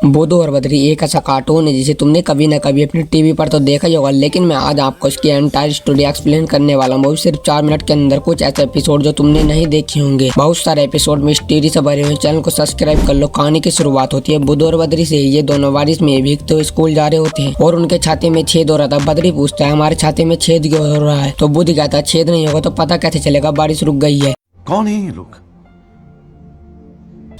बुध और बद्री एक ऐसा कार्टून है जिसे तुमने कभी न कभी अपनी टीवी पर तो देखा ही होगा, लेकिन मैं आज आपको इसकी एंटायर स्टोरी एक्सप्लेन करने वाला हूँ। सिर्फ 4 मिनट के अंदर कुछ ऐसे एपिसोड जो तुमने नहीं देखे होंगे। बहुत सारे एपिसोड मिस्ट्री से भरे हुए। चैनल को सब्सक्राइब कर लो। कहानी की शुरुआत होती है बुध और बद्री से। ये दोनों बारिश में भीगते हुए स्कूल जा रहे होते हैं और उनके छाते में छेद हो रहा था। बद्री पूछता है हमारे छाते में छेद क्यों हो रहा है, तो बुध कहता है छेद नहीं होगा तो पता कैसे चलेगा, बारिश रुक गई है। कौन है ये लोग?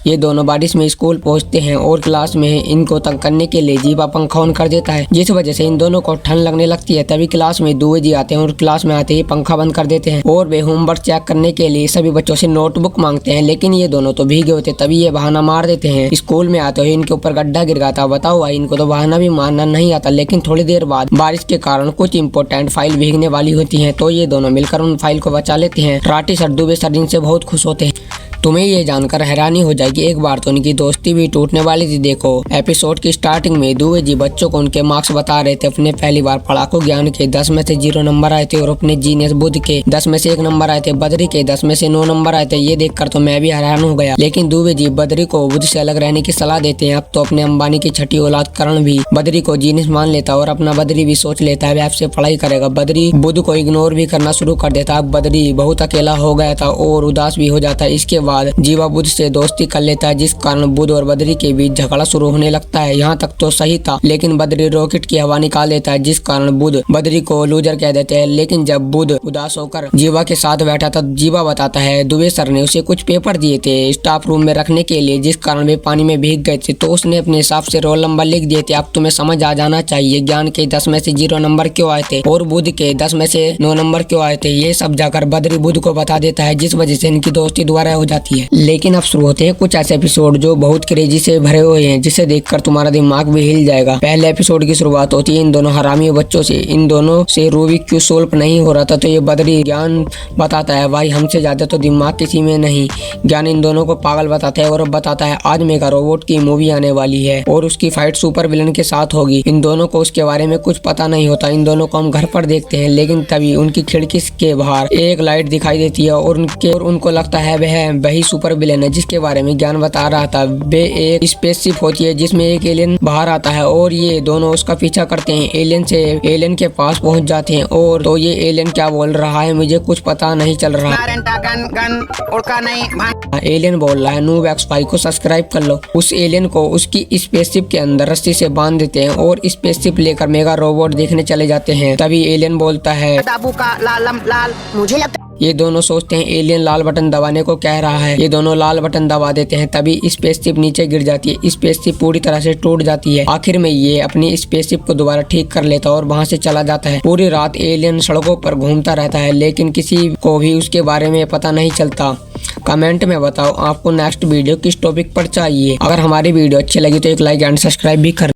ये दोनों बारिश में स्कूल पहुंचते हैं और क्लास में इनको तंग करने के लिए जीवा पंखा ऑन कर देता है, जिस वजह से इन दोनों को ठंड लगने लगती है। तभी क्लास में दुए जी आते हैं और क्लास में आते ही पंखा बंद कर देते हैं और वे होमवर्क चेक करने के लिए सभी बच्चों से नोटबुक मांगते हैं, लेकिन ये दोनों तो भीगे होते। तभी ये बहाना मार देते हैं। स्कूल में आते हुए इनके ऊपर गड्ढा गिर गया था। बताओ भाई, इनको तो बहाना भी मारना नहीं आता। लेकिन थोड़ी देर बाद बारिश के कारण कुछ इंपॉर्टेंट फाइल भीगने वाली होती है, तो ये दोनों मिलकर उन फाइल को बचा लेते हैं। राठी सर, दुबे सर इनसे बहुत खुश होते हैं। तुम्हें ये जानकर हैरानी हो जाएगी, एक बार तो इनकी दोस्ती भी टूटने वाली थी। देखो एपिसोड की स्टार्टिंग में दुबे जी बच्चों को उनके मार्क्स बता रहे थे। अपने पहली बार पढ़ाकू ज्ञान के 10 में से 0 नंबर आए थे और अपने जीनियस बुध के 10 में से 1 नंबर आए थे। बद्री के 10 में से 9 नंबर आए थे। ये देखकर तो मैं भी हैरान हो गया। लेकिन दुबे जी बद्री को बुध से अलग रहने की सलाह देते हैं। अब तो अपने अंबानी की छठी औलाद करण भी बद्री को जीनियस मान लेता और अपना बद्री भी सोच लेता है आपसे पढ़ाई करेगा। बद्री बुध को इग्नोर भी करना शुरू कर देता। अब बद्री बहुत अकेला हो गया था और उदास भी हो जाता है। इसके बाद जीवा बुध से दोस्ती कर लेता है, जिस कारण बुध और बद्री के बीच झगड़ा शुरू होने लगता है। यहाँ तक तो सही था, लेकिन बद्री रॉकेट की हवा निकाल देता है, जिस कारण बुध बद्री को लूजर कह देते हैं। लेकिन जब बुध उदास होकर जीवा के साथ बैठा था, जीवा बताता है दुबे सर ने उसे कुछ पेपर दिए थे स्टाफ रूम में रखने के लिए, जिस कारण वे पानी में भीग गए थे। तो उसने अपने हिसाब से रोल नंबर लिख दिए थे। अब तुम्हें समझ आ जाना चाहिए ज्ञान के 10 में से 0 नंबर क्यों आए थे और बुध के 10 में से 9 नंबर क्यों आए थे। ये सब जाकर बद्री बुध को बता देता है, जिस वजह से इनकी दोस्ती दोबारा हो जाती है। लेकिन अब शुरू होते हैं कुछ ऐसे एपिसोड जो बहुत क्रेजी से भरे हुए हैं, जिसे देखकर तुम्हारा दिमाग भी हिल जाएगा। पहले एपिसोड की शुरुआत होती है इन दोनों हरामी बच्चों से। इन दोनों से रूबिक क्यूब सोल्व नहीं हो रहा था, तो ये बद्री ज्ञान बताता है भाई हमसे ज्यादा तो दिमाग किसी में नहीं। ज्ञान इन दोनों को पागल बताता है और बताता है आज मेगा रोबोट की मूवी आने वाली है और उसकी फाइट सुपर विलन के साथ होगी। इन दोनों को उसके बारे में कुछ पता नहीं होता। इन दोनों को हम घर पर देखते हैं, लेकिन तभी उनकी खिड़की के बाहर एक लाइट दिखाई देती है और उनको लगता है वह वही सुपर विलन है जिसके बारे में ज्ञान बता रहा था। वे एक स्पेसशिप होती है जिसमें एक एलियन बाहर आता है और ये दोनों उसका पीछा करते हैं। एलियन के पास पहुंच जाते हैं और तो ये एलियन क्या बोल रहा है मुझे कुछ पता नहीं चल रहा। एलियन बोल रहा है नूब एक्स5 को सब्सक्राइब कर लो। उस एलियन को उसकी स्पेसशिप के अंदर रस्सी से बांध देते हैं और स्पेसशिप लेकर मेगा रोबोट देखने चले जाते हैं। तभी एलियन बोलता है लाल मुझे लगता। ये दोनों सोचते हैं एलियन लाल बटन दबाने को कह रहा है। ये दोनों लाल बटन दबा देते हैं। तभी स्पेसशिप नीचे गिर जाती है। स्पेसशिप पूरी तरह से टूट जाती है। आखिर में ये अपनी स्पेसशिप को दोबारा ठीक कर लेता है और वहां से चला जाता है। पूरी रात एलियन सड़कों पर घूमता रहता है, लेकिन किसी को भी उसके बारे में पता नहीं चलता। कमेंट में बताओ आपको नेक्स्ट वीडियो किस टॉपिक पर चाहिए। अगर हमारी वीडियो अच्छी लगी तो एक लाइक एंड सब्सक्राइब भी कर